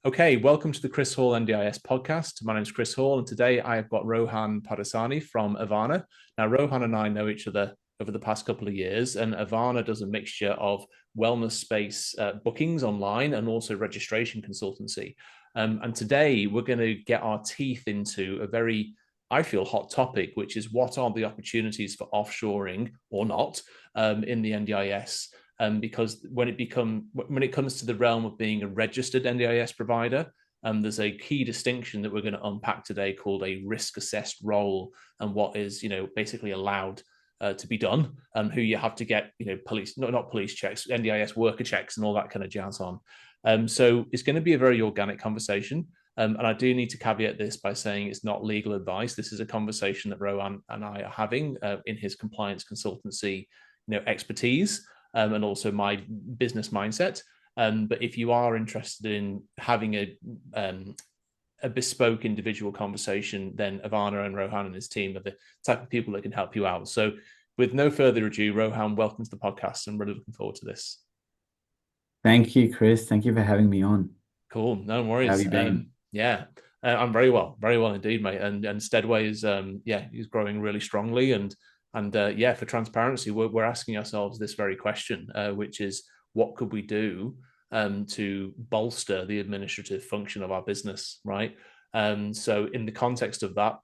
Okay, welcome to the Chris Hall NDIS podcast. My name is Chris Hall, and today I have got Rohan Pardasani from Avaana. Now, Rohan and I know each other over the past couple of years, and Avaana does a mixture of wellness space bookings online and also registration consultancy. And today we're going to get our teeth into a very, I feel, hot topic, which is what are the opportunities for offshoring or not in the NDIS, because when it comes to the realm of being a registered NDIS provider, there's a key distinction that we're going to unpack today called a risk assessed role, and what is basically allowed to be done, who you have to get police, not police checks, NDIS worker checks, and all that kind of jazz on. So it's going to be a very organic conversation. And I do need to caveat this by saying it's not legal advice. This is a conversation that Rohan and I are having in his compliance consultancy, expertise, and also my business mindset. But if you are interested in having a bespoke individual conversation, then Avaana and Rohan and his team are the type of people that can help you out. So, with no further ado, Rohan, welcome to the podcast. I'm really looking forward to this. Thank you, Chris. Thank you for having me on. Cool, no How have worries. you been? Yeah, I'm very well indeed, mate. And Steadway is he's growing really strongly. And yeah, for transparency, we're asking ourselves this very question, which is what could we do to bolster the administrative function of our business, right? So in the context of that,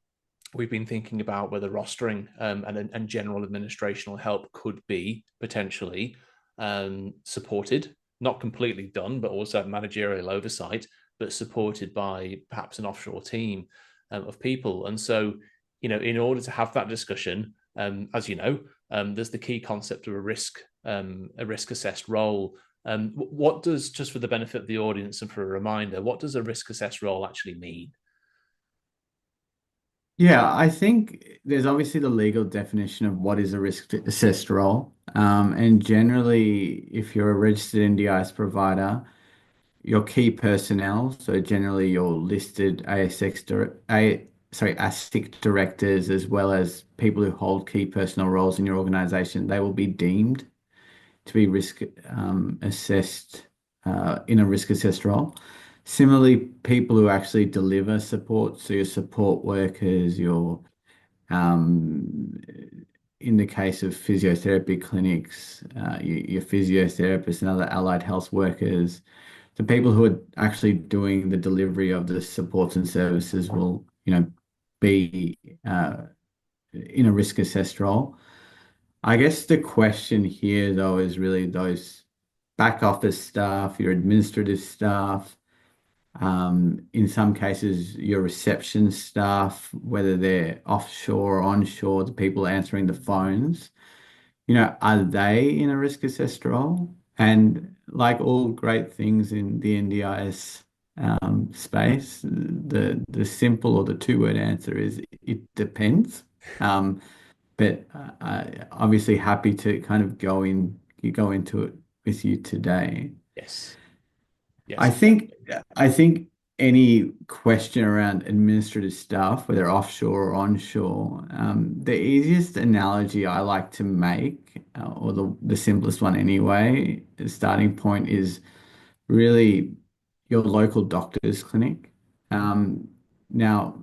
we've been thinking about whether rostering and general administrational help could be potentially supported, not completely done, but also managerial oversight, but supported by perhaps an offshore team of people. And so, in order to have that discussion, as you know, there's the key concept of a risk assessed role. What does, just for the benefit of the audience and for a reminder, what does a risk assessed role actually mean? Yeah, I think there's obviously the legal definition of what is a risk assessed role. And generally, if you're a registered NDIS provider, your key personnel, so generally your listed ASIC directors, as well as people who hold key personnel roles in your organization, they will be deemed to be risk assessed in a risk assessed role. Similarly, people who actually deliver support, so your support workers, your um, in the case of physiotherapy clinics, your physiotherapists and other allied health workers, the people who are actually doing the delivery of the supports and services will, be in a risk assessed role. I guess the question here, though, is really those back office staff, your administrative staff, in some cases, your reception staff, whether they're offshore or onshore, the people answering the phones, are they in a risk assessed role? And like all great things in the NDIS space, the simple or the two-word answer is it depends. Um, but obviously happy to kind of go into it with you today. Yes, I yes, think exactly. I think any question around administrative staff, whether offshore or onshore, the easiest analogy I like to make, or the simplest one anyway, the starting point is really your local doctor's clinic. Um, Now,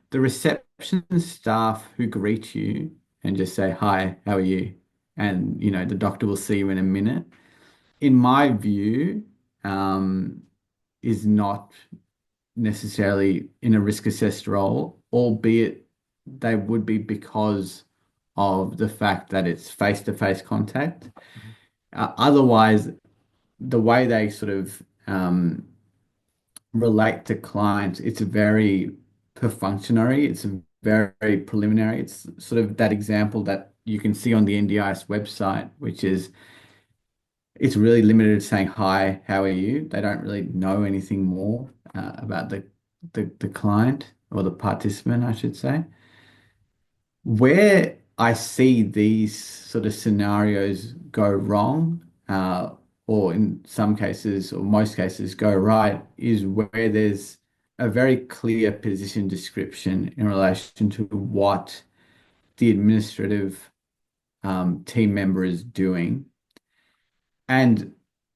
the reception staff who greet you and just say, "Hi, how are you?" And the doctor will see you in a minute. In my view, is not necessarily in a risk assessed role, albeit they would be because of the fact that it's face-to-face contact. Mhm. Otherwise, the way they sort of relate to clients, it's very perfunctory, it's very preliminary. It's sort of that example that you can see on the NDIS website, which is it's really limited to saying, "Hi, how are you?" They don't really know anything more about the client or the participant, I should say. Where I see these sort of scenarios go wrong, or in some cases, or most cases, go right, is where there's a very clear position description in relation to what the administrative team member is doing. And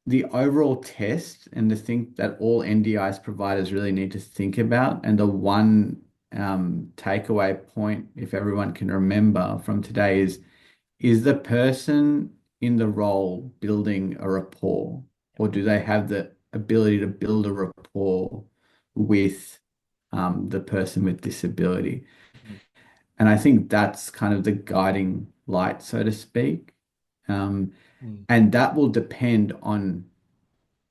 the overall test and the thing that all NDIS providers really need to think about, and the one takeaway point, if everyone can remember from today, is the person in the role building a rapport, or do they have the ability to build a rapport with the person with disability? Mhm. And I think that's kind of the guiding light, so to speak. Um, Mm. and that will depend on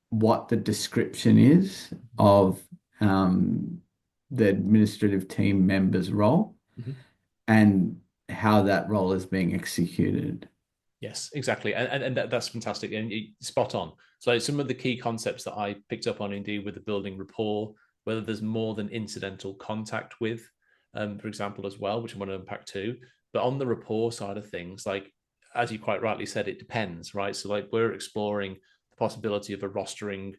what the description is Mhm. of the administrative team member's role Mhm. and how that role is being executed. Yes, exactly, and that's fantastic, and spot on. So like, some of the key concepts that I picked up on indeed with the building rapport, whether there's more than incidental contact with, for example, as well, which I want to unpack too. But on the rapport side of things, like as you quite rightly said, it depends, right? So like we're exploring the possibility of a rostering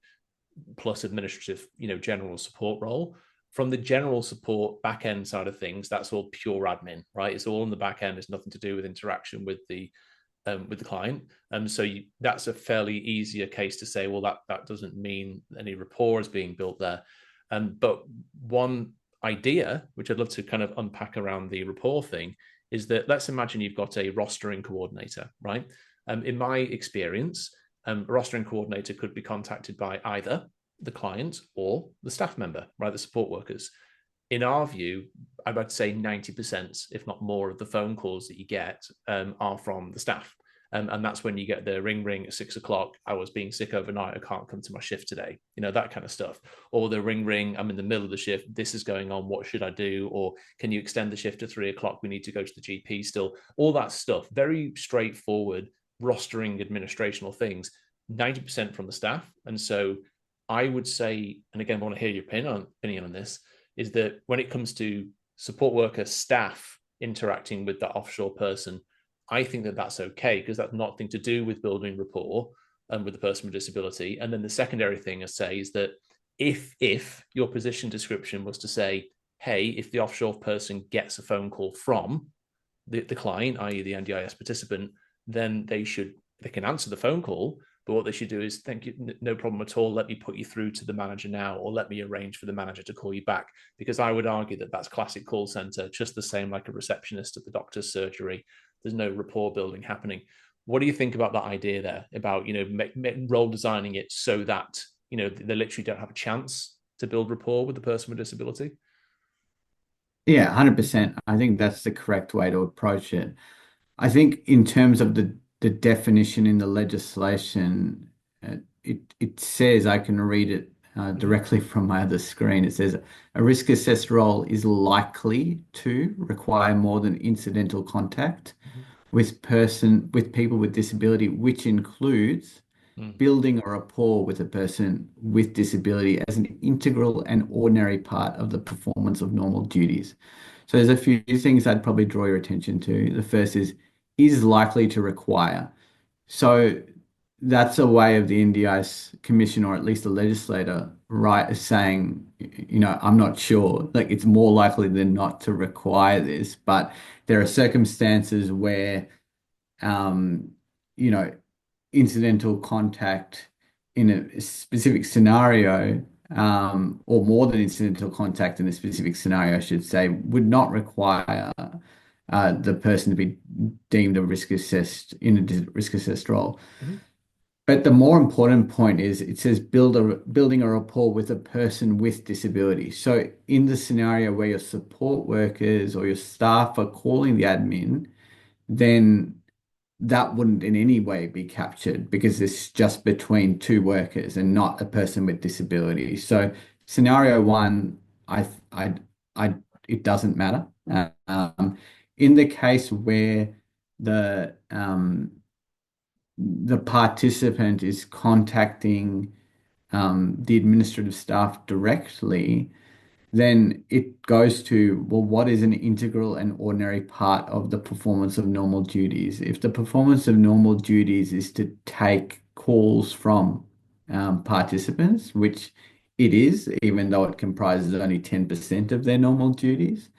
plus administrative, general support role. From the general support back end side of things, that's all pure admin, right? It's all in the back end. It's nothing to do with interaction with the client. So that's a fairly easier case to say, well, that doesn't mean any rapport is being built there. But one idea, which I'd love to kind of unpack around the rapport thing, is that let's imagine you've got a rostering coordinator, right? In my experience, a rostering coordinator could be contacted by either the client or the staff member, right? The support workers. In our view, I would say 90%, if not more, of the phone calls that you get are from the staff. And that's when you get the ring at 6 o'clock. I was being sick overnight. I can't come to my shift today. That kind of stuff. Or the ring. I'm in the middle of the shift. This is going on. What should I do? Or can you extend the shift to 3 o'clock? We need to go to the GP still. All that stuff. Very straightforward rostering administrational things. 90% from the staff. And so I would say, and again, I want to hear your opinion on this, is that when it comes to support worker staff interacting with that offshore person, I think that that's okay because that's nothing to do with building rapport with the person with disability. And then the secondary thing I say is that if your position description was to say, hey, if the offshore person gets a phone call from the client, i.e., the NDIS participant, then they can answer the phone call. But what they should do is, thank you, no problem at all. Let me put you through to the manager now, or let me arrange for the manager to call you back. Because I would argue that that's classic call center, just the same like a receptionist at the doctor's surgery. There's no rapport building happening. What do you think about that idea there? About role designing it so that they literally don't have a chance to build rapport with the person with disability. Yeah, 100%. I think that's the correct way to approach it. I think in terms of the definition in the legislation, it says, I can read it Mm-hmm. directly from my other screen. It says a risk assessed role is likely to require more than incidental contact with people with disability, which includes Mm-hmm. building a rapport with a person with disability as an integral and ordinary part of the performance of normal duties. So there's a few things I'd probably draw your attention to. The first is likely to require. So that's a way of the NDIS commission, or at least the legislator, right, is saying, I'm not sure. Like it's more likely than not to require this, but there are circumstances where um, you know, incidental contact in a specific scenario, or more than incidental contact in a specific scenario, I should say, would not require the person to be deemed a risk assessed in a risk assessed role. Mm-hmm. But the more important point is it says building a rapport with a person with disability. So in the scenario where your support workers or your staff are calling the admin, then that wouldn't in any way be captured because it's just between two workers and not a person with disability. So scenario one, I, I, I, it doesn't matter. In the case where the the participant is contacting the administrative staff directly, then it goes to, well, what is an integral and ordinary part of the performance of normal duties? If the performance of normal duties is to take calls from participants, which it is, even though it comprises only 10% of their normal duties,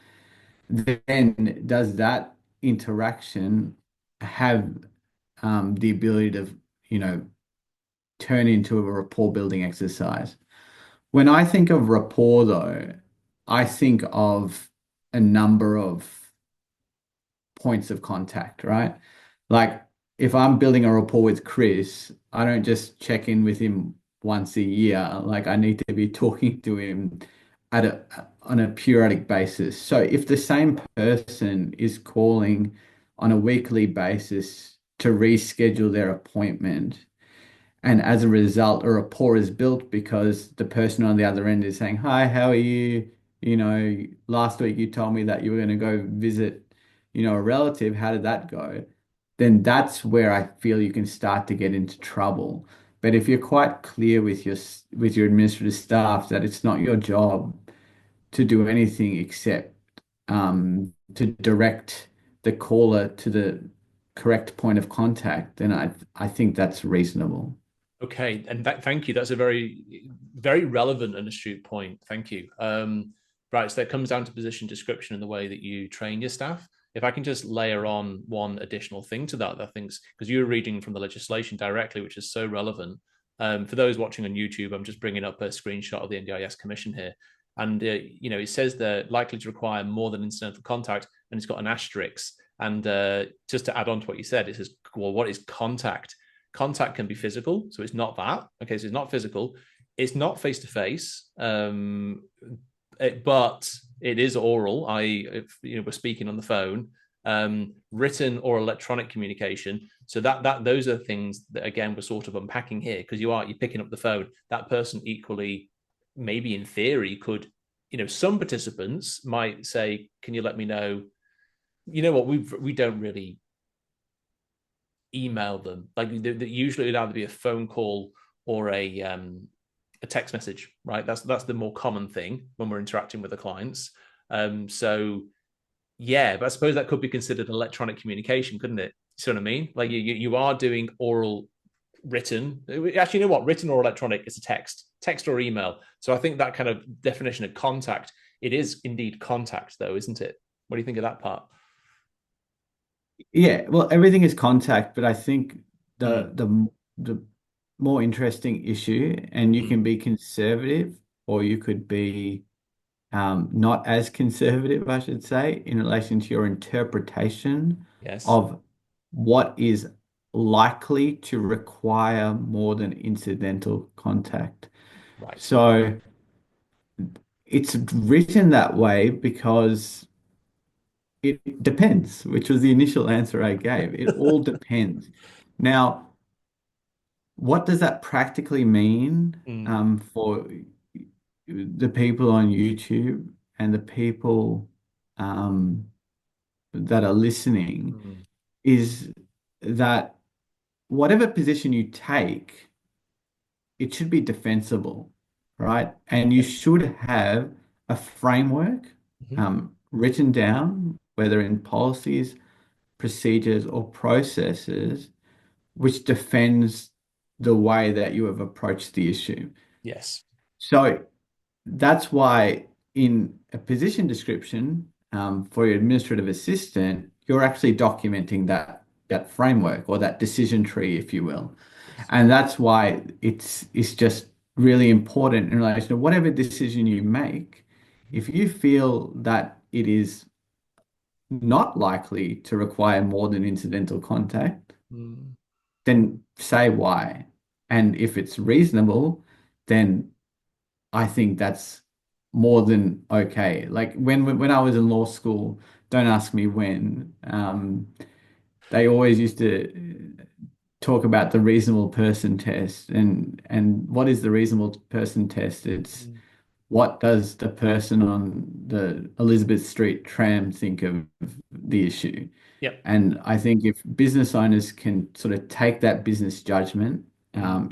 then does that interaction have the ability to, you know, turn into a rapport building exercise. When I think of rapport, though, I think of a number of points of contact, right? Like if I'm building a rapport with Chris, I don't just check in with him once a year. Like I need to be talking to him at a on a periodic basis. So if the same person is calling on a weekly basis to reschedule their appointment, and as a result, a rapport is built because the person on the other end is saying, "Hi, how are you? You know, last week you told me that you were going to go visit, a relative. How did that go?" Then that's where I feel you can start to get into trouble. But if you're quite clear with your administrative staff that it's not your job to do anything except to direct the caller to the correct point of contact, then I think that's reasonable. Okay, and thank you. That's a very relevant and astute point. Thank you. Right, so that comes down to position description and the way that you train your staff. If I can just layer on one additional thing to that, I think because you were reading from the legislation directly, which is so relevant. For those watching on YouTube, I'm just bringing up a screenshot of the NDIS Commission here, and it says they're likely to require more than incidental contact, and it's got an asterisk. And just to add on to what you said, it says, well, what is contact? Contact can be physical, so it's not that. Okay, so it's not physical. It's not face to face, but it is oral. If we're speaking on the phone, written or electronic communication. So that those are things that again we're sort of unpacking here because you're picking up the phone. That person equally, maybe in theory, could some participants might say, "Can you let me know? You know what we don't really email them. Like usually it'd either be a phone call or a text message, right? That's the more common thing when we're interacting with the clients. So yeah, but I suppose that could be considered electronic communication, couldn't it? See what I mean? Like you are doing oral, written. Actually, you know what? Written or electronic is a text or email. So I think that kind of definition of contact, it is indeed contact, though, isn't it? What do you think of that part? Yeah, well, everything is contact, but I think the Mm, the the more interesting issue, and you mm, can be conservative or you could be not as conservative, I should say, in relation to your interpretation yes. of what is likely to require more than incidental contact. Right. So it's written that way because it depends, which was the initial answer I gave. It all depends. Now, what does that practically mean Mm, for the people on YouTube and the people that are listening mm, is that whatever position you take, it should be defensible, right? And you yeah. should have a framework Mhm. written down, whether in policies, procedures, or processes, which defends the way that you have approached the issue. Yes. So that's why in a position description for your administrative assistant, you're actually documenting that framework or that decision tree, if you will. Yes. And that's why it's just really important in relation to whatever decision you make. If you feel that it is not likely to require more than incidental contact, Mm, then say why. And if it's reasonable, then I think that's more than okay. Like when I was in law school, don't ask me when, they always used to talk about the reasonable person test. And what is the reasonable person test? It's mm. what does the person on the Elizabeth Street tram think of the issue? Yep. And I think if business owners can sort of take that business judgment Mhm.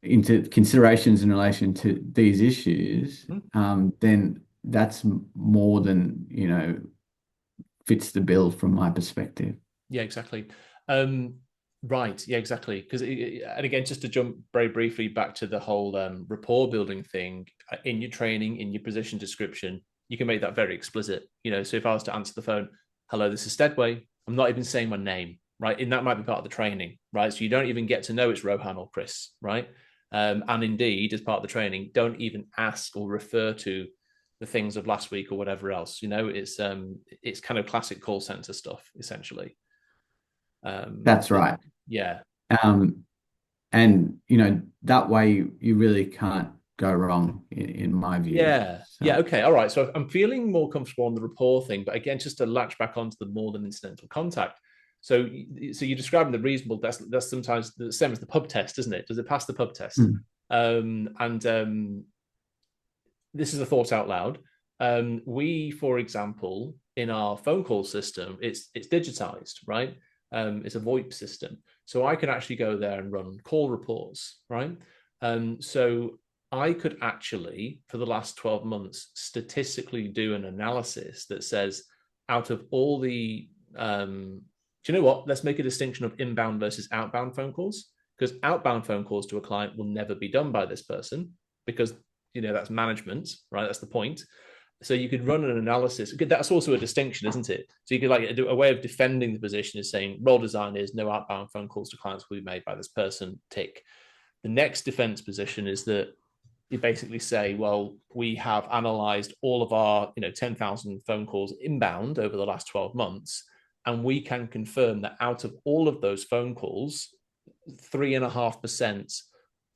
into considerations in relation to these issues, Mhm. then that's more than, fits the bill from my perspective. Yeah, exactly. Um, right. Yeah, exactly. Because, and again, just to jump very briefly back to the whole rapport building thing in your training, in your position description, you can make that very explicit. So if I was to answer the phone, hello, this is Steadway, I'm not even saying my name, right? And that might be part of the training, right? So you don't even get to know it's Rohan or Chris, right? And indeed, as part of the training, don't even ask or refer to the things of last week or whatever else. It's kind of classic call center stuff, essentially. That's right. Yeah. Um, and that way you really can't go wrong in my view. Yeah. Yeah. So Okay. All right. So I'm feeling more comfortable on the rapport thing, but again, just to latch back onto the more than incidental contact. So you're describing the reasonable. That's sometimes the same as the pub test, isn't it? Does it pass the pub test? mm, And This is a thought out loud. We, for example, in our phone call system, it's digitized, right? It's a VoIP system, so I can actually go there and run call reports, right? So I could actually, for the last 12 months, statistically do an analysis that says, out of all the, do you know what? Let's make a distinction of inbound versus outbound phone calls, because outbound phone calls to a client will never be done by this person because that's management, right? That's the point. So you could run an analysis. That's also a distinction, isn't it? So you could do a way of defending the position is saying role design is no outbound phone calls to clients will be made by this person. Tick. The next defense position is that you basically say, well, we have analyzed all of our 10,000 phone calls inbound over the last 12 months, and we can confirm that out of all of those phone calls, 3.5%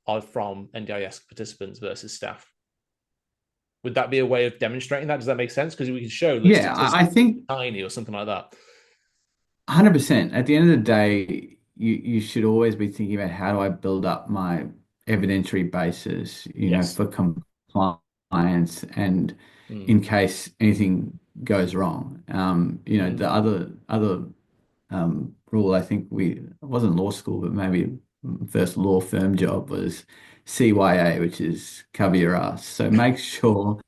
are from NDIS participants versus staff. Would that be a way of demonstrating that? Does that make sense? Because we can show the yeah, statistics I think tiny or something like that. 100%. At the end of the day, you should always be thinking about how do I build up my evidentiary basis, Yes. for compliance and Mm. in case anything goes wrong. The Mm. other rule I think it wasn't law school, but maybe first law firm job was CYA, which is cover your ass. So make sure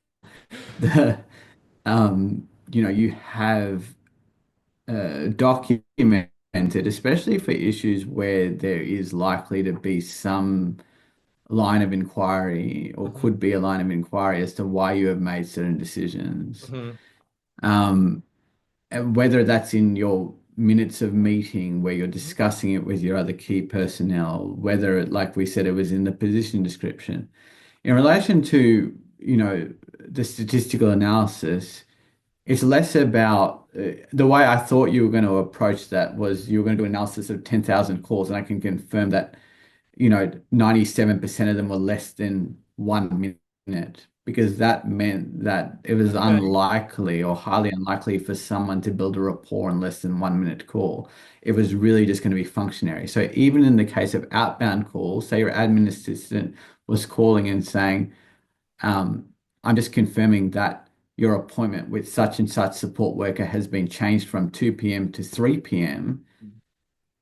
that you have documented, especially for issues where there is likely to be some line of inquiry or Mm-hmm. could be a line of inquiry as to why you have made certain decisions. Mm-hmm. Um, and whether that's in your minutes of meeting where you're Mm-hmm. discussing it with your other key personnel, whether, like we said, it was in the position description. In relation to, the statistical analysis, it's less about the way I thought you were going to approach that was you were going to do analysis of 10,000 calls, and I can confirm that 97% of them were less than 1 minute because that meant that it was Okay. unlikely or highly unlikely for someone to build a rapport in less than 1 minute call. It was really just going to be functionary. So even in the case of outbound calls, say your admin assistant was calling and saying, I'm just confirming that your appointment with such and such support worker has been changed from 2 p.m. to 3 p.m.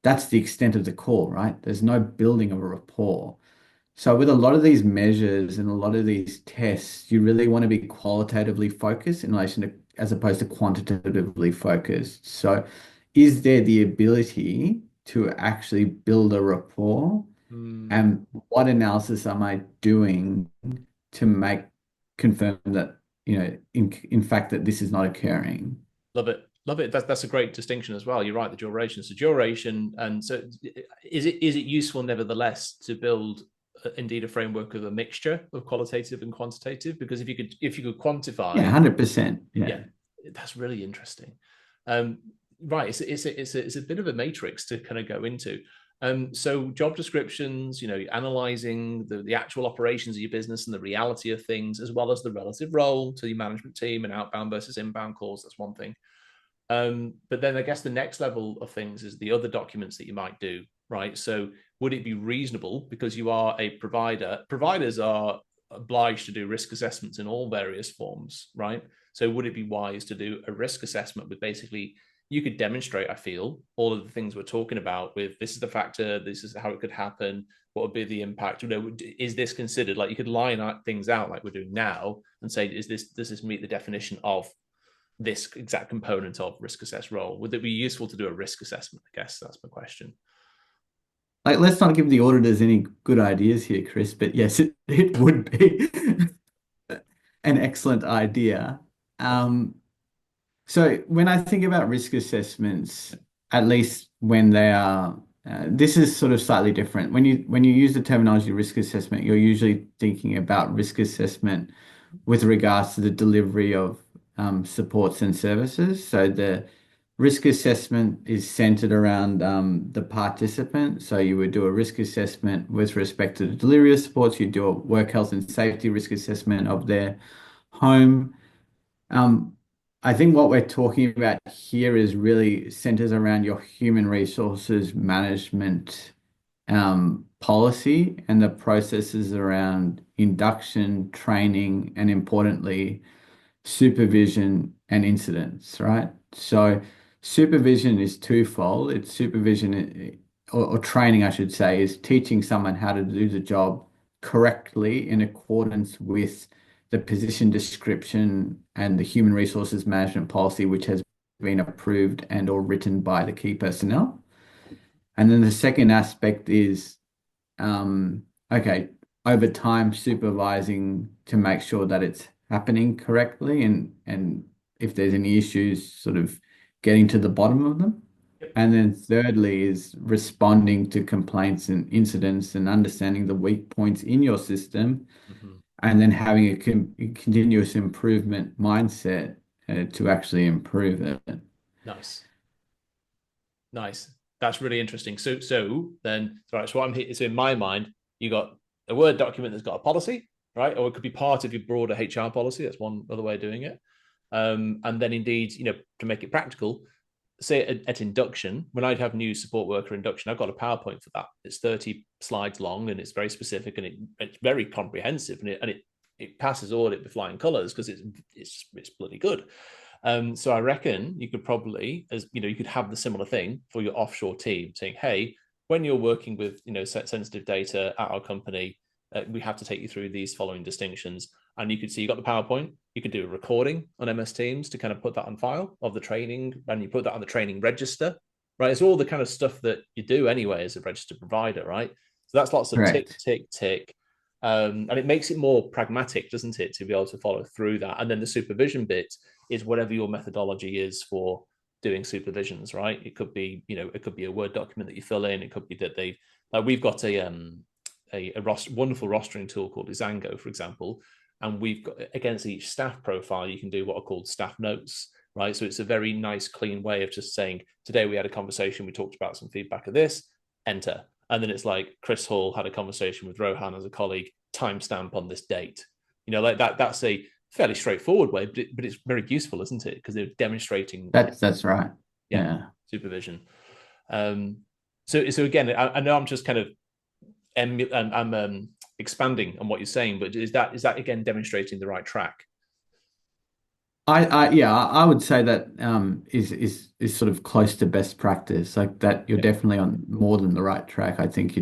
That's the extent of the call, right? There's no building of a rapport. So with a lot of these measures and a lot of these tests, you really want to be qualitatively focused in relation to as opposed to quantitatively focused. So is there the ability to actually build a rapport? Mm. And what analysis am I doing to make confirm that, in fact that this is not occurring? Love it. Love it. That's a great distinction as well. You're right. The duration. So duration, and so is it useful nevertheless to build indeed a framework of a mixture of qualitative and quantitative? Because if you could Yeah, quantify, 100%. yeah, Yeah. that's really interesting. Um, right. It's a bit of a matrix to kind of go into. So job descriptions, analyzing the actual operations of your business and the reality of things, as well as the relative role to your management team and outbound versus inbound calls. That's one thing. But then I guess the next level of things is the other documents that you might do, right? So would it be reasonable because you are a provider? Providers are obliged to do risk assessments in all various forms, right? So would it be wise to do a risk assessment with basically you could demonstrate, I feel, all of the things we're talking about with this is the factor, this is how it could happen, what would be the impact? Is this considered? Like you could line things out like we're doing now and say, does this meet the definition of this exact component of risk assess role? Would it be useful to do a risk assessment? I guess that's my question. Like, let's not give the auditors any good ideas here, Chris, but yes, it would be an excellent idea. So when I think about risk assessments, at least when they are, this is sort of slightly different. When you use the terminology risk assessment, you're usually thinking about risk assessment with regards to the delivery of supports and services. So the risk assessment is centered around the participant. So you would do a risk assessment with respect to the delivery of supports. You do a work health and safety risk assessment of their home. Um, I think what we're talking about here is really centers around your human resources management policy and the processes around induction, training, and importantly, supervision and incidents, right? So supervision is twofold. It's supervision or training, I should say, is teaching someone how to do the job correctly in accordance with the position description and the human resources management policy, which has been approved and or written by the key personnel. And then the second aspect is okay, over time supervising to make sure that it's happening correctly and if there's any issues, sort of getting to the bottom of them. And then thirdly is responding to complaints and incidents and understanding the weak points in your system Mhm. and then having a continuous improvement mindset to actually improve it. Nice. Nice. That's really interesting. So then, right. So what I'm here. So in my mind, you got a Word document that's got a policy, right? Or it could be part of your broader HR policy. That's one other way of doing it. And then indeed, to make it practical, say at induction, when I'd have new support worker induction, I've got a PowerPoint for that. It's 30 slides long and it's very specific and it's very comprehensive and it passes audit with flying colors because it's bloody good. So I reckon you could probably, as you could have the similar thing for your offshore team, saying, "Hey, when you're working with sensitive data at our company, we have to take you through these following distinctions." And you could see you got the PowerPoint. You could do a recording on MS Teams to kind of put that on file of the training, and you put that on the training register, right? It's all the kind of stuff that you do anyway as a registered provider, right? So that's lots of tick, Correct. tick, tick. And it makes it more pragmatic, doesn't it, to be able to follow through that. And then the supervision bit is whatever your methodology is for doing supervisions, right? It could be, it could be a Word document that you fill in. It could be that we've got a wonderful rostering tool called Izango, for example, and we've got against each staff profile, you can do what are called staff notes, right? So it's a very nice, clean way of just saying, today we had a conversation, we talked about some feedback of this, enter. And then it's like Chris Hall had a conversation with Rohan as a colleague, timestamp on this date. Like that's a fairly straightforward way, but it's very useful, isn't it? Because they're demonstrating, That's right. yeah, Yeah. supervision. Um, so again, I know I'm just kind of I'm expanding on what you're saying, but is that again demonstrating the right track? Yeah, I would say that is sort of close to best practice. Like that, you're Yeah. definitely on more than the right track. I think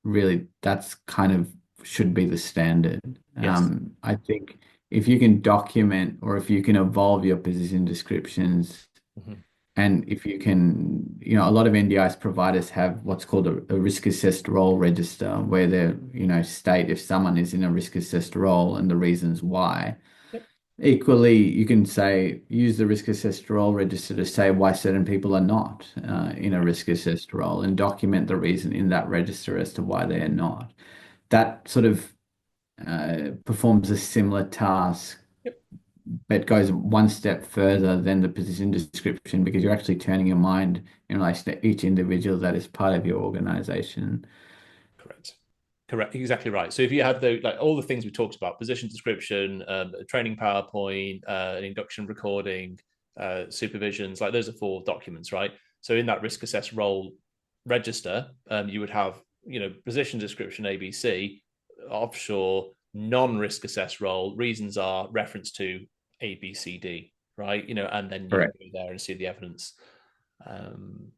really that's kind of should be the standard. Yes. I think if you can document or if you can evolve your position descriptions, Mhm. and if you can, a lot of NDIS providers have what's called a risk assessed role register, where they, state if someone is in a risk assessed role and the reasons why. Yep. Equally, you can say, use the risk assessed role register to say why certain people are not in a risk assessed role and document the reason in that register as to why they are not. That sort of performs a similar task, Yep. but goes one step further than the position description because you're actually turning your mind in relation to each individual that is part of your organization. Correct. Correct. Exactly right. So if you have all the things we talked about, position description, training PowerPoint, an induction recording, supervisions, like those are 4 documents, right? So in that risk assess role register, you would have, position description ABC, offshore, non-risk assess role, reasons are reference to ABCD, right? And then you can Correct. go there and see the evidence. Um,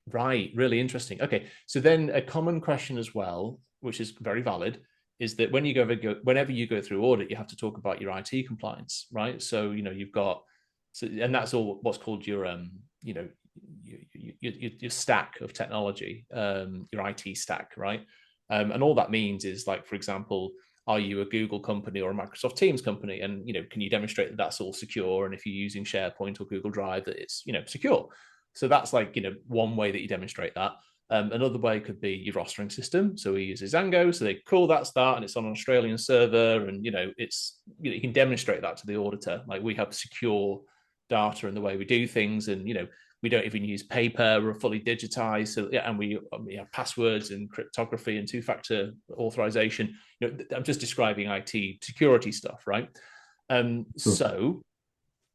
Right, really interesting. Okay, so then a common question as well, which is very valid, is that whenever you go through audit, you have to talk about your IT compliance, right? So you've got, and that's all what's called your your stack of technology, your IT stack, right? And all that means is like, for example, are you a Google company or a Microsoft Teams company? And can you demonstrate that that's all secure? And if you're using SharePoint or Google Drive, that it's secure. So that's like, one way that you demonstrate that. Another way could be your rostering system. So we use Zango. So they call that start and it's on an Australian server. And, it's, you can demonstrate that to the auditor. Like we have secure data in the way we do things. And, we don't even use paper. We're fully digitized. So, yeah, and we have passwords and cryptography and two-factor authorization. I'm just describing IT security stuff, right? Sure. So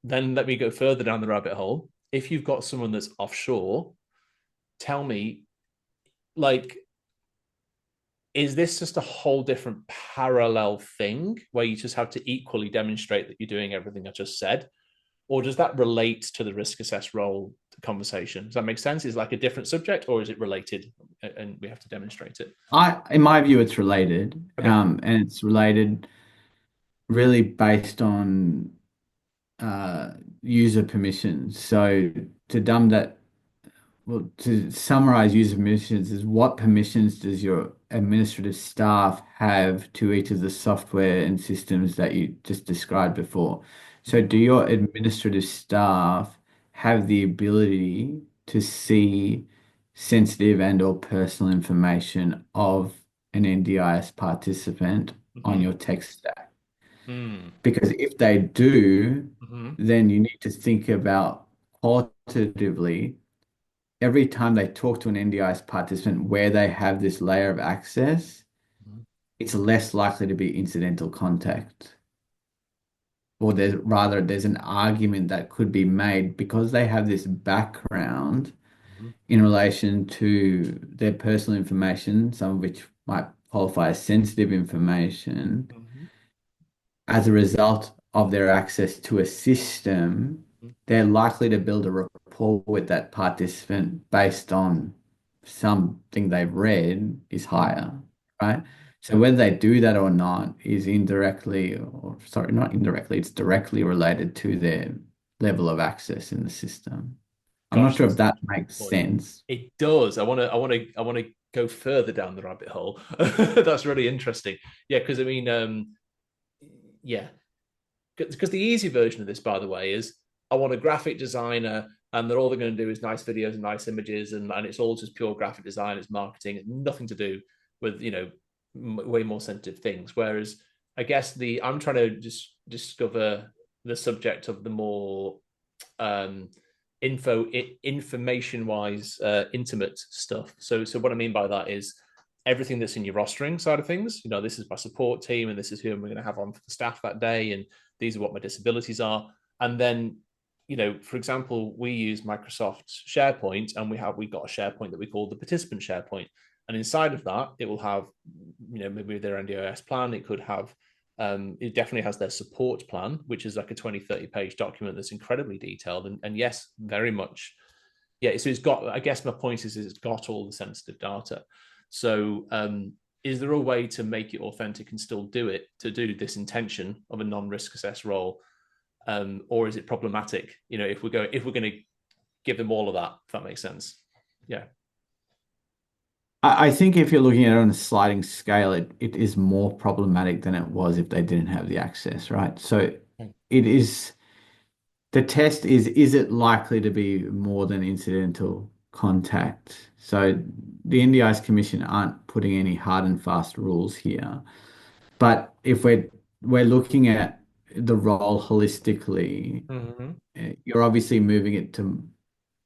then let me go further down the rabbit hole. If you've got someone that's offshore, tell me, like, is this just a whole different parallel thing where you just have to equally demonstrate that you're doing everything I just said? Or does that relate to the risk assess role conversation? Does that make sense? Is it like a different subject, or is it related and we have to demonstrate it? In my view, it's related, Okay. and it's related really based on uh, user permissions. So to dumb that, well, to summarize user permissions is what permissions does your administrative staff have to each of the software and systems that you just described before? So do your administrative staff have the ability to see sensitive and or personal information of an NDIS participant on Mm-hmm. your tech stack? Mm-hmm. Because if they do, Mm-hmm. then you need to think about qualitatively every time they talk to an NDIS participant where they have this layer of access, it's less likely to be incidental contact. Or there's an argument that could be made because they have this background Mm-hmm. in relation to their personal information, some of which might qualify as sensitive information. Mm-hmm. As a result of their access to a system, they're likely to build a rapport with that participant based on something they've read is higher, right? So whether they do that or not is indirectly, or sorry, not indirectly, it's directly related to their level of access in the system. I'm not Gosh, sure if that's that such a good makes point. sense. It does. I want to go further down the rabbit hole. That's really interesting. Yeah, because I mean, yeah, because the easy version of this, by the way, is I want a graphic designer, and they're all they're going to do is nice videos and nice images, and it's all just pure graphic design. It's marketing, nothing to do with way more sensitive things. Whereas I guess the I'm trying to just discover the subject of the more um, information wise intimate stuff. So what I mean by that is everything that's in your rostering side of things. This is my support team, and this is who we're going to have on for the staff that day, and these are what my disabilities are. And then, for example, we use Microsoft SharePoint, and we got a SharePoint that we call the participant SharePoint. And inside of that, it will have, maybe their NDIS plan. It could have, it definitely has their support plan, which is like a 20, 30 page document that's incredibly detailed. And yes, very much. Yeah. So it's got, I guess my point is it's got all the sensitive data. So, is there a way to make it authentic and still do it to do this intention of a non-risk assess role, or is it problematic? If we're going to give them all of that, if that makes sense. Yeah. I think if you're looking at it on a sliding scale, it is more problematic than it was if they didn't have the access, right? So it is the test is it likely to be more than incidental contact? So the NDIS Commission aren't putting any hard and fast rules here. But if we're looking at the role holistically, Mm-hmm. you're obviously moving it to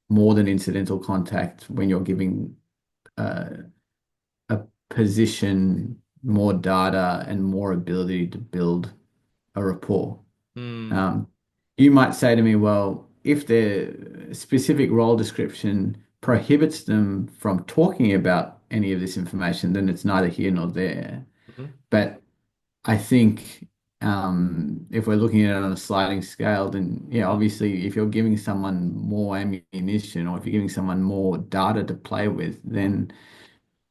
more than incidental contact when you're giving uh, a position more data and more ability to build a rapport. Mm. Um, you might say to me, well, if their specific role description prohibits them from talking about any of this information, then it's neither here nor there. Mm-hmm. But I think if we're looking at it on a sliding scale, then yeah, obviously, if you're giving someone more ammunition or if you're giving someone more data to play with, then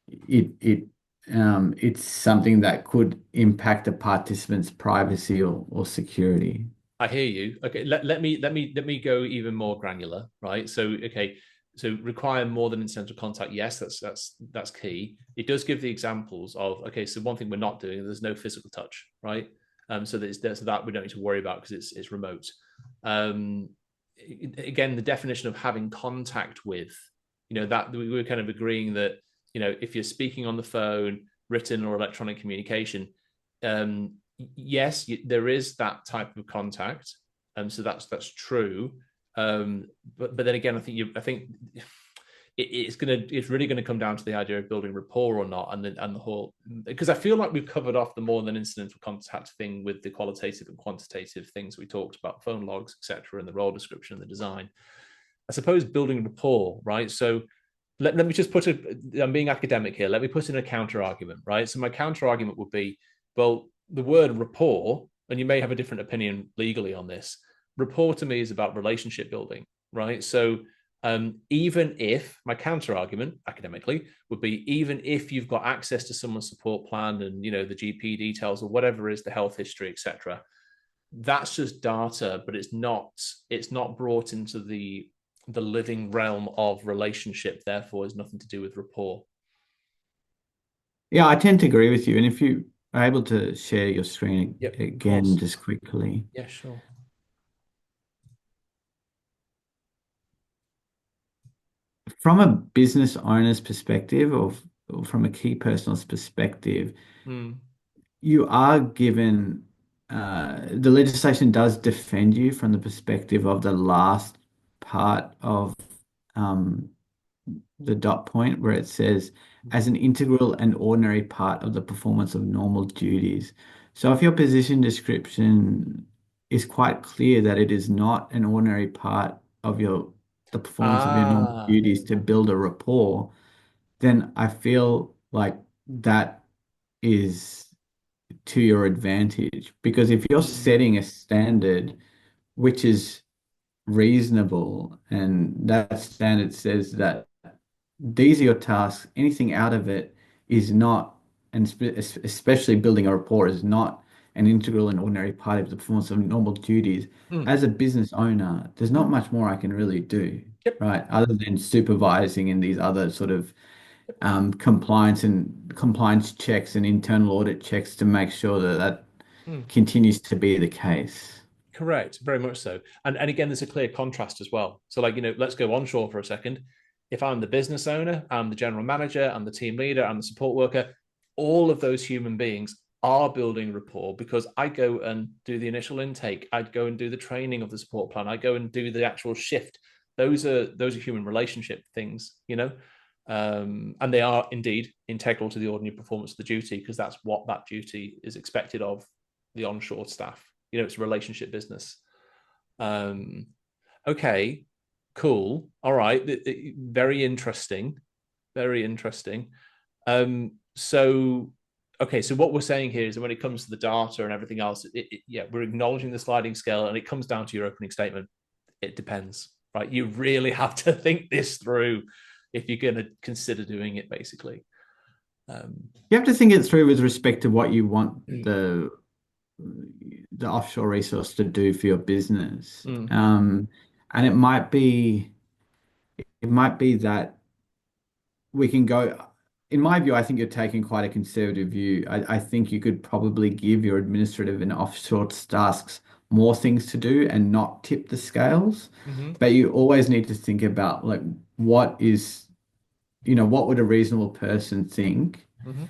it's something that could impact a participant's privacy or security. I hear you. Okay, let me go even more granular, right? So okay, so require more than incidental contact. Yes, that's key. It does give the examples of okay. So one thing we're not doing, there's no physical touch, right? So there's that we don't need to worry about because it's remote. Um, again, the definition of having contact with, that we were kind of agreeing that, if you're speaking on the phone, written or electronic communication, yes, there is that type of contact. So that's true. But then again, I think it's really going to come down to the idea of building rapport or not, and the whole, because I feel like we've covered off the more than incidental contact thing with the qualitative and quantitative things we talked about, phone logs, etc., and the role description and the design. I suppose building rapport, right? So let me just I'm being academic here. Let me put in a counter argument, right? So my counter argument would be, well, the word rapport, and you may have a different opinion legally on this, rapport to me is about relationship building, right? So even if my counter argument academically would be, even if you've got access to someone's support plan and the GP details or whatever is the health history, etc., that's just data, but it's not brought into the living realm of relationship. Therefore, has nothing to do with rapport. Yeah, I tend to agree with you. And if you are able to share your screen Yep, of again, course. just quickly. Yeah, sure. From a business owner's perspective or from a key person's perspective, Mm. you are given the legislation does defend you from the perspective of the last part of um, the dot point where it says as an integral and ordinary part of the performance of normal duties. So if your position description is quite clear that it is not an ordinary part of the performance of your normal Ah. duties to build a rapport, then I feel like that is to your advantage. Because if you're Mm. setting a standard which is reasonable and that standard says that these are your tasks, anything out of it is not, and especially building a rapport is not an integral and ordinary part of the performance of normal duties. Mm. As a business owner, there's not much more I can really do, Yep. right? Other than supervising and these other sort of compliance checks and internal audit checks to make sure that that Mm. continues to be the case. Correct, very much so. And again, there's a clear contrast as well. So, like, let's go onshore for a second. If I'm the business owner, I'm the general manager, I'm the team leader, I'm the support worker, all of those human beings are building rapport because I go and do the initial intake. I'd go and do the training of the support plan. I go and do the actual shift. Those are human relationship things. And they are indeed integral to the ordinary performance of the duty because that's what that duty is expected of the onshore staff. It's a relationship business. Um, okay, cool. All right. Very interesting. Very interesting. So, okay. So what we're saying here is that when it comes to the data and everything else, yeah, we're acknowledging the sliding scale, and it comes down to your opening statement. It depends, right? You really have to think this through if you're going to consider doing it, basically. You have to think it through with respect to what you want Mm. the offshore resource to do for your business. Mm. And it might be that we can go, in my view, I think you're taking quite a conservative view. I think you could probably give your administrative and offshore tasks more things to do and not tip the scales. Mm-hmm. But you always need to think about like what is, what would a reasonable person think? Mm-hmm.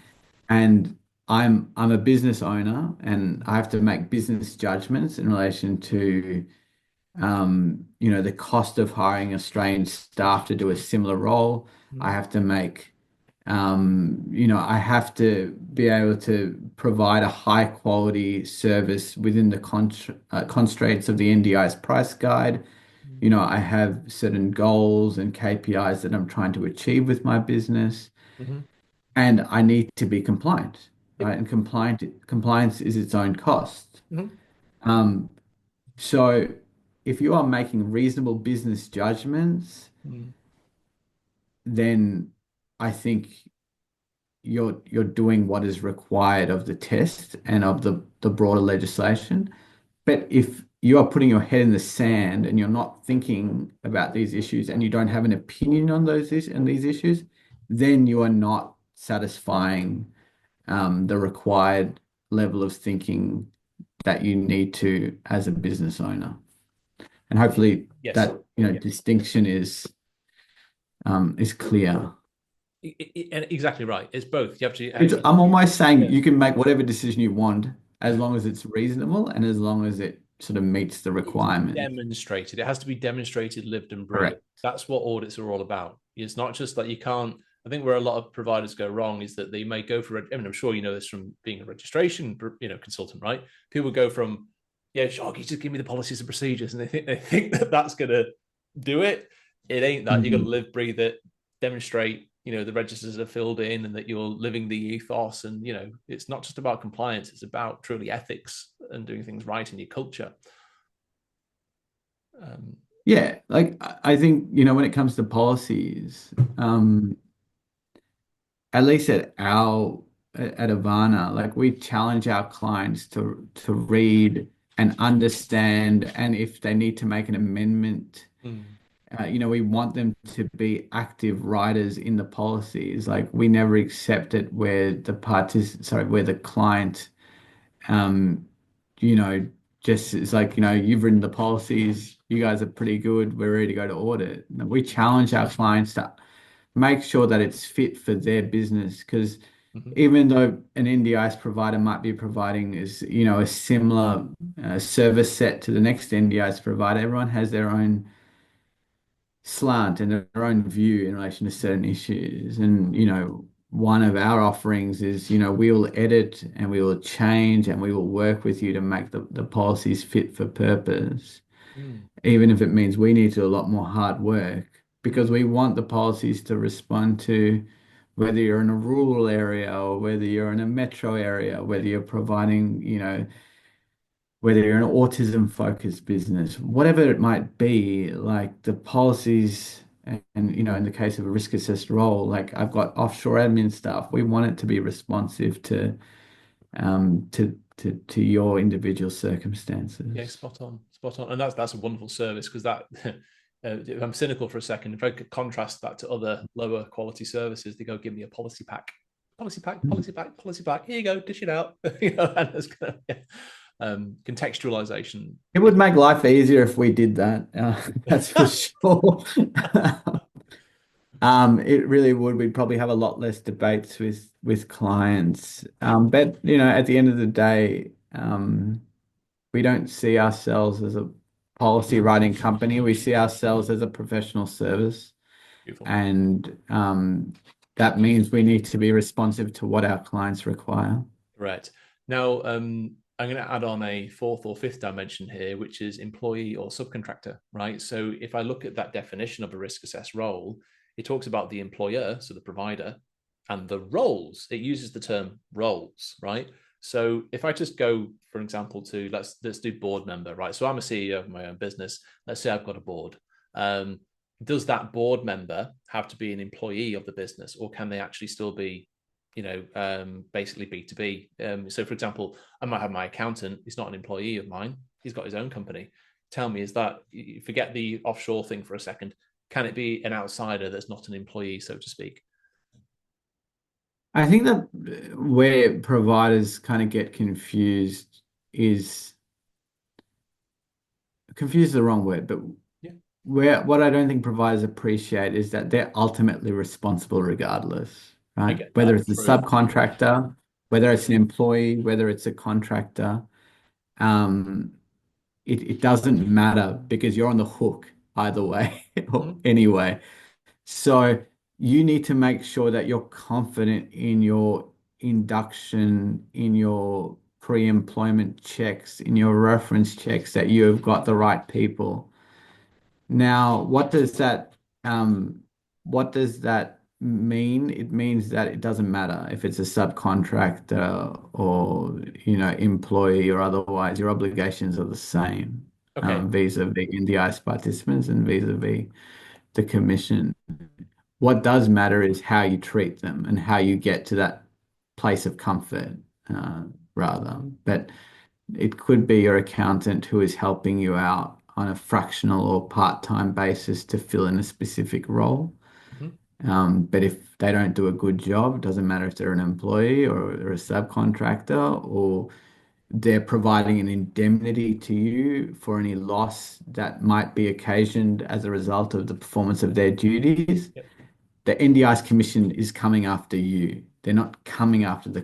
And I'm a business owner and I have to make business judgments in relation to the cost of hiring Australian staff to do a similar role. I Mm-hmm. have to make I have to be able to provide a high quality service within the constraints of the NDIS price guide. I have certain goals and KPIs that I'm trying to achieve with my business Mm-hmm. and I need to be compliant, Yep. right? And compliance is its own cost. Mm-hmm. Um, so if you are making reasonable business judgments, Mm-hmm. then I think you're doing what is required of the test and of the broader legislation. But if you are putting your head in the sand and you're not thinking about these issues and you don't have an opinion on these issues, then you are not satisfying the required level of thinking that you need to as a business owner. And hopefully Yes. that, distinction is clear. Exactly right. It's both. You have to. I'm almost saying Yeah. you can make whatever decision you want as long as it's reasonable and as long as it sort of meets the It's requirements. demonstrated. It has to be demonstrated, lived and breathed. Correct. That's what audits are all about. It's not just that you can't. I think where a lot of providers go wrong is that they may go for. I mean, I'm sure you know this from being a registration, consultant, right? People go from, yeah, sure, you just give me the policies and procedures, and they think that that's going to do it. It ain't that. You got to Mhm. live, breathe it, demonstrate. The registers are filled in, and that you're living the ethos. And it's not just about compliance; it's about truly ethics and doing things right in your culture. Um, Yeah, like I think, when it comes to policies, at least at Avaana, like we challenge our clients to read and understand, and if they need to make an amendment, mm, we want them to be active writers in the policies. Like we never accept it where where the client, um, you know, just it's like, you've written the policies, you guys are pretty good, we're ready to go to audit. No, we challenge our clients to make sure that it's fit for their business because mhm, even though an NDIS provider might be providing a similar service set to the next NDIS provider, everyone has their own slant and their own view in relation to certain issues. And, one of our offerings is, we will edit and we will change and we will work with you to make the policies fit for purpose, mm, even if it means we need to do a lot more hard work because we want the policies to respond to whether you're in a rural area or whether you're in a metro area, whether you're providing, whether you're an autism focused business, whatever it might be, like the policies and, in the case of a risk assessed role, like I've got offshore admin stuff, we want it to be responsive to your individual yeah, circumstances. spot on, and that's a wonderful service because that. If I'm cynical for a second, if I could contrast that to other lower quality services, they go give me a policy pack, policy pack, policy pack, policy pack. Here you go, dish it out. And it's kind of, yeah. Contextualization. It would make life easier if we did that. That's for sure. It really would. We'd probably have a lot less debates with clients. But at the end of the day, we don't see ourselves as a policy writing company. We see ourselves as a professional service, Beautiful. and that means we need to be responsive to what our clients require. Right. Now, I'm going to add on a fourth or fifth dimension here, which is employee or subcontractor, right? So if I look at that definition of a risk assessed role, it talks about the employer, so the provider, and the roles. It uses the term roles, right? So if I just go, for example, to let's do board member, right? So I'm a CEO of my own business. Let's say I've got a board. Does that board member have to be an employee of the business, or can they actually still be basically B2B. So, for example, I might have my accountant. He's not an employee of mine. He's got his own company. Tell me, is that, forget the offshore thing for a second, can it be an outsider that's not an employee, so to speak? I think that where providers kind of get confused is the wrong word, but Yeah, where what I don't think providers appreciate is that they're ultimately responsible regardless, I right? get Whether that. it's a True. subcontractor, whether it's an employee, whether it's a contractor, um, it doesn't matter because you're on the hook either way or Mm-hmm. anyway. So you need to make sure that you're confident in your induction, in your pre-employment checks, in your reference checks, that you have got the right people. Now, what does that mean? It means that it doesn't matter if it's a subcontractor or, employee or otherwise, your obligations are the same, Okay. vis-a-vis NDIS participants and vis-a-vis the commission. What does matter is how you treat them and how you get to that place of comfort, uh, rather. But it could be your accountant who is helping you out on a fractional or part-time basis to fill in a specific role. Mm-hmm. But if they don't do a good job, it doesn't matter if they're an employee or a subcontractor, or they're providing an indemnity to you for any loss that might be occasioned as a result of the performance of their duties. Yep. The NDIS commission is coming after you. They're not coming after the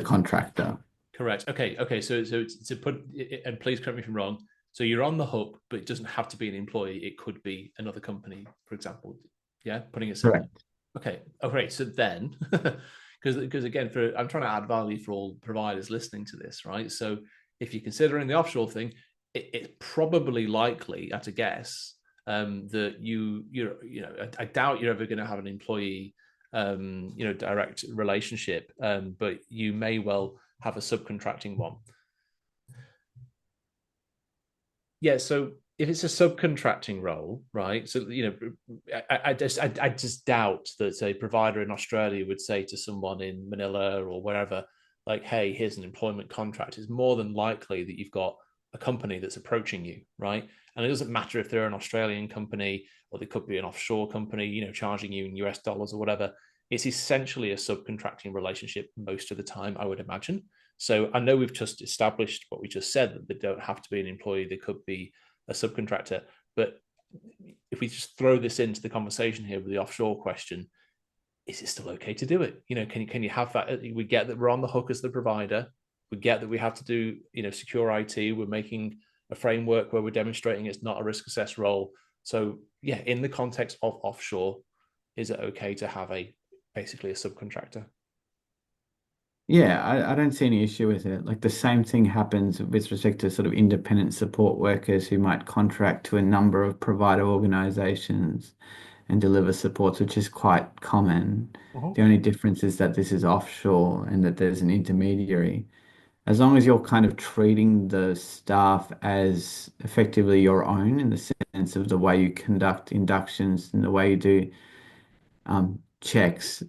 contractor. Correct. Okay. Okay. So to put, and please correct me if I'm wrong. So you're on the hook, but it doesn't have to be an employee. It could be another company, for example. Yeah, putting it simply. Correct. Okay. Okay. So then, because again, for I'm trying to add value for all providers listening to this, right? So if you're considering the offshore thing, it's probably likely, at a guess, that I doubt you're ever going to have an employee, direct relationship, but you may well have a subcontracting one. Yeah, so if it's a subcontracting role, right? So I just doubt that a provider in Australia would say to someone in Manila or wherever, like, "Hey, here's an employment contract." It's more than likely that you've got a company that's approaching you, right? And it doesn't matter if they're an Australian company or they could be an offshore company, charging you in US dollars or whatever. It's essentially a subcontracting relationship most of the time, I would imagine. So I know we've just established what we just said, that they don't have to be an employee, they could be a subcontractor. But if we just throw this into the conversation here with the offshore question, is it still okay to do it? Can you have that? We get that we're on the hook as the provider. We get that we have to do, secure IT. We're making a framework where we're demonstrating it's not a risk assessed role. So yeah, in the context of offshore, is it okay to have basically a subcontractor? Yeah, I don't see any issue with it. Like the same thing happens with respect to sort of independent support workers who might contract to a number of provider organizations and deliver supports, which is quite common. Uh-huh. The only difference is that this is offshore and that there's an intermediary. As long as you're kind of treating the staff as effectively your own in the sense of the way you conduct inductions and the way you do checks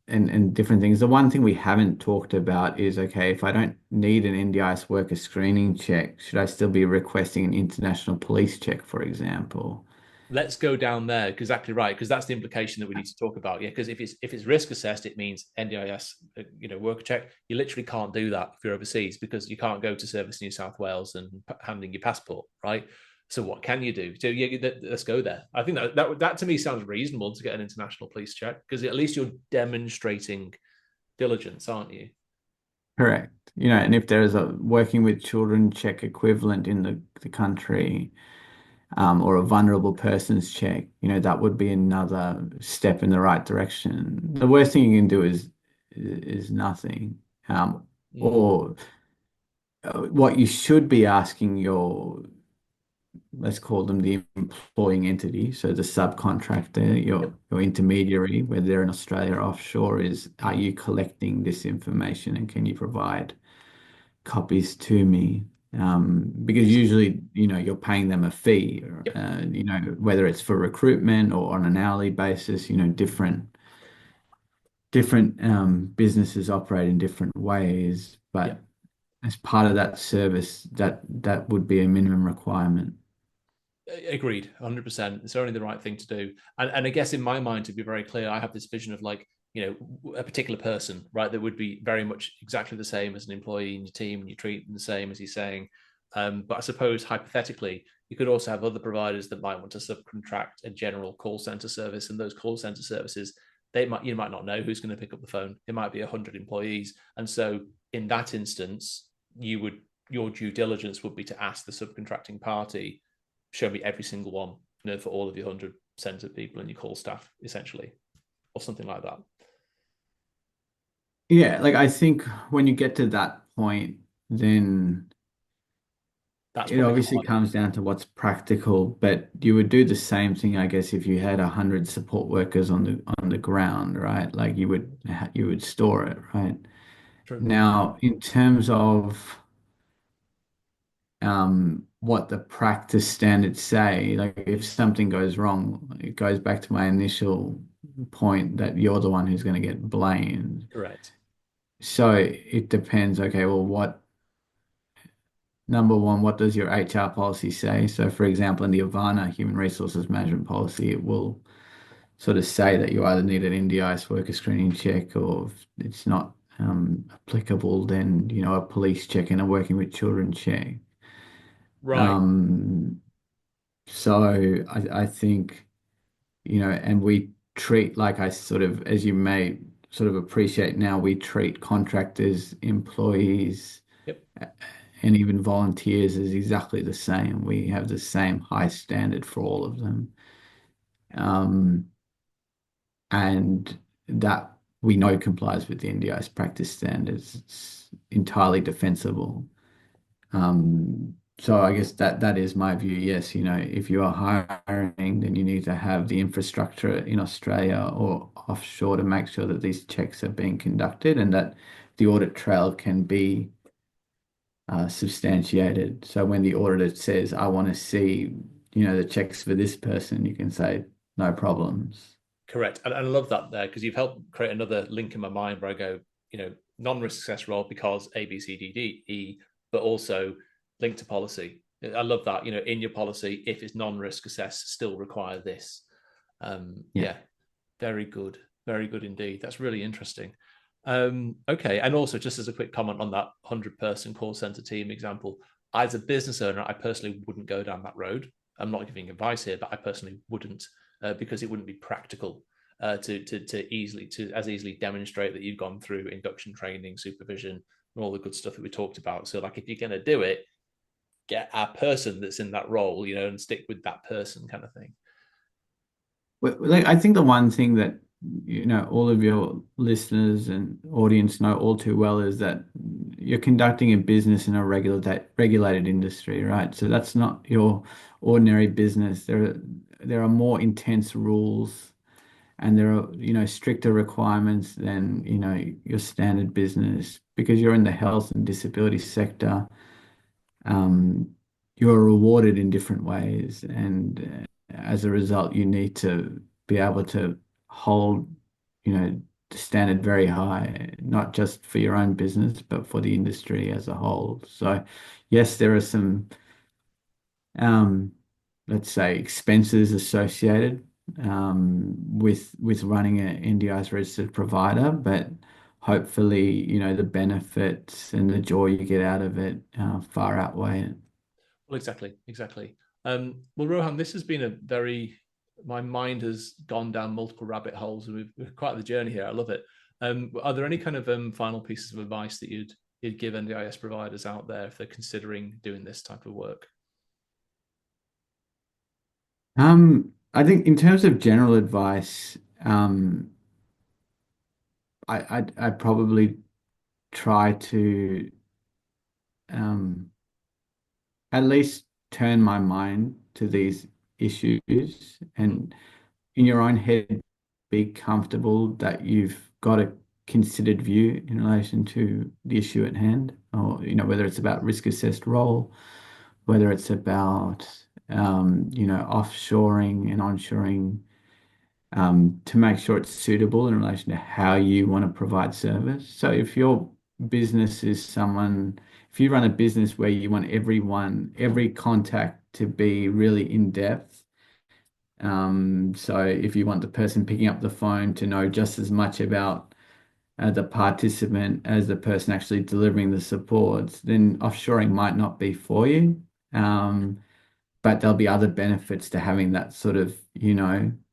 and different things. The one thing we haven't talked about is, okay, if I don't need an NDIS worker screening check, should I still be requesting an international police check, for example? Let's go down there. Exactly right, because that's the implication that we need to talk about. Yeah, because if it's risk assessed, it means NDIS, worker check. You literally can't do that if you're overseas, because you can't go to Service New South Wales and handing your passport, right? So what can you do? So yeah, let's go there. I think that to me sounds reasonable, to get an international police check, because at least you're demonstrating diligence, aren't you? Correct. And if there is a working with children check equivalent in the country, or a vulnerable persons check, that would be another step in the right direction. The worst thing you can do is nothing. Mm. Or what you should be asking your, let's call them the employing entity, so the subcontractor, Yep. your intermediary, whether they're in Australia or offshore, is are you collecting this information and can you provide copies to me? Because usually, you're paying them a fee, Yep. whether it's for recruitment or on an hourly basis, different businesses operate in different ways, but Yep. as part of that service, that would be a minimum requirement. Agreed, 100%. It's only the right thing to do. And I guess in my mind, to be very clear, I have this vision of, like, a particular person, right, that would be very much exactly the same as an employee in your team, and you treat them the same as he's saying. But I suppose hypothetically, you could also have other providers that might want to subcontract a general call center service, and those call center services, you might not know who's going to pick up the phone. It might be 100 employees, and so in that instance, your due diligence would be to ask the subcontracting party, show me every single one, for all of your 100 people in your call staff, essentially, or something like that. Yeah, like I think when you get to that point, then That's it probably obviously harder. comes down to what's practical, but you would do the same thing, I guess, if you had 100 support workers on the ground, right? Like you would store it, right? True. Now, in terms of what the practice standards say, like if something goes wrong, it goes back to my initial point that you're the one who's going to get blamed. Correct. So it depends. Okay, well, number one, what does your HR policy say? So, for example, in the Avaana Human Resources Management Policy, it will sort of say that you either need an NDIS worker screening check or if it's not applicable than, a police check and a working with children check. Right. Um, so I think, and we treat, like I sort of, as you may sort of appreciate now, we treat contractors, employees, Yep. and even volunteers as exactly the same. We have the same high standard for all of them. Um, and that we know complies with the NDIS practice standards. It's entirely defensible. So I guess that is my view. Yes, if you are hiring, then you need to have the infrastructure in Australia or offshore to make sure that these checks are being conducted and that the audit trail can be substantiated. So when the auditor says, "I want to see, the checks for this person," you can say, "No problems." Correct. And I love that there because you've helped create another link in my mind where I go, non-risk assess role because A, B, C, D, D, E, but also linked to policy. I love that, in your policy, if it's non-risk assess, still require this. Yeah. Yeah, very good. Very good indeed. That's really interesting. Okay. And also, just as a quick comment on that 100-person call center team example, as a business owner, I personally wouldn't go down that road. I'm not giving advice here, but I personally wouldn't because it wouldn't be practical to easily demonstrate that you've gone through induction training, supervision, and all the good stuff that we talked about. So, like, if you're going to do it, get a person that's in that role, and stick with that person, kind of thing. Like, I think the one thing that all of your listeners and audience know all too well is that you're conducting a business in a regulated industry, right? So that's not your ordinary business. There are more intense rules and there are, stricter requirements than, your standard business because you're in the health and disability sector. Um, you're rewarded in different ways, and as a result, you need to be able to hold, the standard very high, not just for your own business, but for the industry as a whole. So, yes, there are some, um, let's say, expenses associated with running an NDIS registered provider, but hopefully, the benefits and the joy you get out of it far outweigh it. Well, exactly. Well, Rohan, this has been a very. My mind has gone down multiple rabbit holes, and we've quite the journey here. I love it. Are there any kind of final pieces of advice that you'd give NDIS providers out there if they're considering doing this type of work? I think in terms of general advice, I'd probably try to um, at least turn my mind to these issues and in your own head be comfortable that you've got a considered view in relation to the issue at hand, or whether it's about risk assessed role, whether it's about offshoring and onshoring to make sure it's suitable in relation to how you want to provide service. So if your business is if you run a business where you want every contact to be really in depth, so if you want the person picking up the phone to know just as much about the participant as the person actually delivering the support, then offshoring might not be for you. But there'll be other benefits to having that sort of,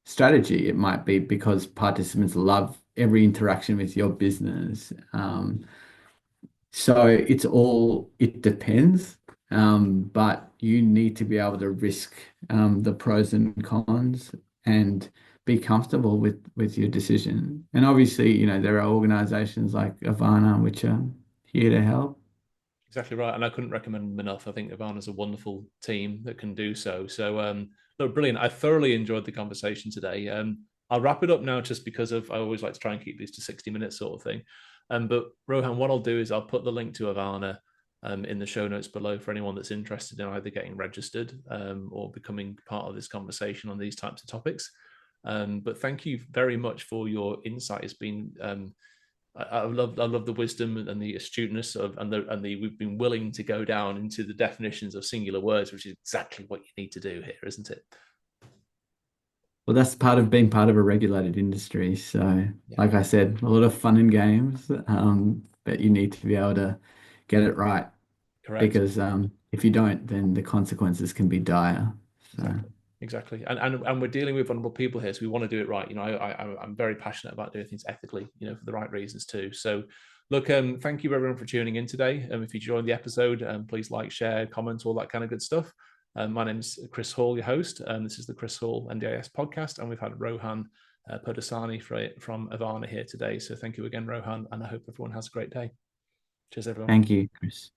strategy. It might be because participants love every interaction with your business. So it depends. But you need to be able to risk the pros and cons and be comfortable with your decision. And obviously, there are organizations like Avaana which are here to help. Exactly right, and I couldn't recommend them enough. I think Avaana's a wonderful team that can do so. So, look, brilliant. I thoroughly enjoyed the conversation today. I'll wrap it up now, just because I always like to try and keep these to 60 minutes, sort of thing. But Rohan, what I'll do is I'll put the link to Avaana in the show notes below for anyone that's interested in either getting registered or becoming part of this conversation on these types of topics. But thank you very much for your insight. It's been I love the wisdom and the astuteness of we've been willing to go down into the definitions of singular words, which is exactly what you need to do here, isn't it? Well, that's part of being part of a regulated industry. So, Yeah, like I said, a lot of fun and games, but you need to be able to get it right correct. because if you don't, then the consequences can be dire. So, Exactly. Exactly. And we're dealing with vulnerable people here, so we want to do it right. I'm very passionate about doing things ethically, for the right reasons too. So look, thank you everyone for tuning in today. If you joined the episode, please like, share, comment, all that kind of good stuff. My name's Chris Hall, your host, and this is the Chris Hall NDIS podcast, and we've had Rohan Pardasani from Avaana here today. So thank you again, Rohan, and I hope everyone has a great day. Cheers, everyone. thank you, Chris.